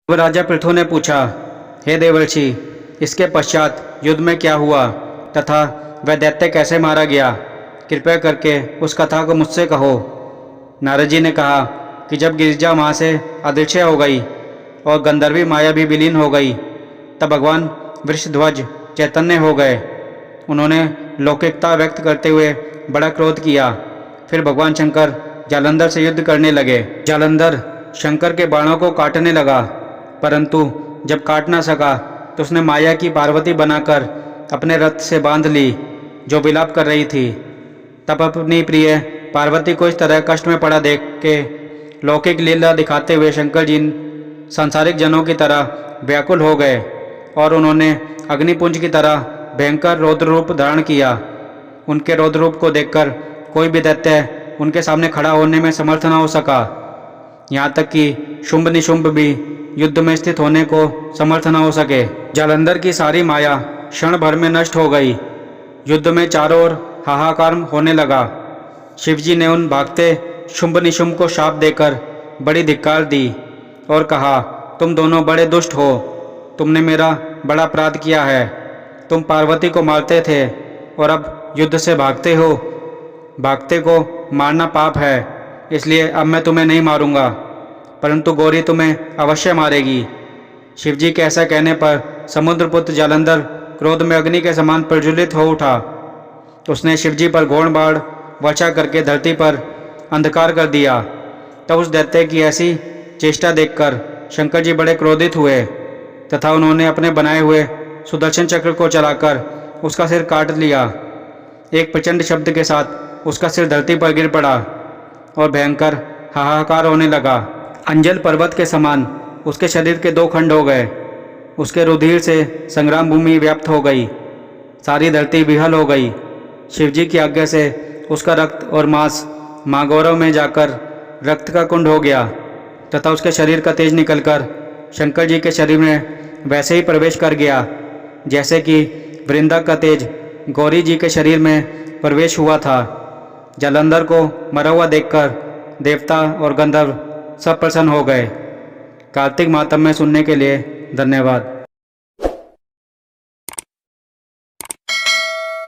तब राजा पृथु ने पूछा, हे देवर्षि, इसके पश्चात युद्ध में क्या हुआ तथा वह दैत्य कैसे मारा गया? कृपया करके उस कथा को मुझसे कहो। नारद जी ने कहा कि जब गिरिजा वहाँ से अदृश्य हो गई और गंधर्वी माया भी विलीन हो गई, तब भगवान वृषध्वज चैतन्य हो गए। उन्होंने लौकिकता व्यक्त करते हुए बड़ा क्रोध किया। फिर भगवान शंकर जालंधर से युद्ध करने लगे। जालंधर शंकर के बाणों को काटने लगा, परंतु जब काट ना सका तो उसने माया की पार्वती बनाकर अपने रथ से बांध ली, जो विलाप कर रही थी। तब अपनी प्रिय पार्वती को इस तरह कष्ट में पड़ा देख के लौकिक लीला दिखाते हुए शंकर जी सांसारिक जनों की तरह व्याकुल हो गए और उन्होंने अग्निपुंज की तरह भयंकर रौद्र रूप धारण किया। उनके रौद्र रूप को देखकर कोई भी दैत्य उनके सामने खड़ा होने में समर्थ न हो सका। यहाँ तक कि शुंभ निशुंभ भी युद्ध में स्थित होने को समर्थ न हो सके। जालंधर की सारी माया क्षण भर में नष्ट हो गई। युद्ध में चारों ओर हाहाकार होने लगा। शिवजी ने उन भागते शुंभ निशुंभ को शाप देकर बड़ी धिक्कार दी और कहा, तुम दोनों बड़े दुष्ट हो। तुमने मेरा बड़ा अपराध किया है। तुम पार्वती को मारते थे और अब युद्ध से भागते हो। भागते को मारना पाप है, इसलिए अब मैं तुम्हें नहीं मारूंगा, परंतु गौरी तुम्हें अवश्य मारेगी। शिवजी के ऐसा कहने पर समुद्रपुत्र जालंधर क्रोध में अग्नि के समान प्रज्वलित हो उठा। उसने शिवजी पर घोर बाण वर्षा करके धरती पर अंधकार कर दिया। तब उस दैत्य की ऐसी चेष्टा देखकर शंकर जी बड़े क्रोधित हुए तथा उन्होंने अपने बनाए हुए सुदर्शन चक्र को चलाकर उसका सिर काट लिया। एक प्रचंड शब्द के साथ उसका सिर धरती पर गिर पड़ा और भयंकर हाहाकार होने लगा। अंजल पर्वत के समान उसके शरीर के दो खंड हो गए। उसके रुधिर से संग्राम भूमि व्याप्त हो गई। सारी धरती विहल हो गई। शिवजी की आज्ञा से उसका रक्त और मांस माँ गौरव में जाकर रक्त का कुंड हो गया तथा उसके शरीर का तेज निकलकर शंकर जी के शरीर में वैसे ही प्रवेश कर गया जैसे कि वृंदा का तेज गौरी जी के शरीर में प्रवेश हुआ था। जालंधर को मरा हुआ देखकर देवता और गंधर्व सब प्रसन्न हो गए। कार्तिक मातम में सुनने के लिए धन्यवाद।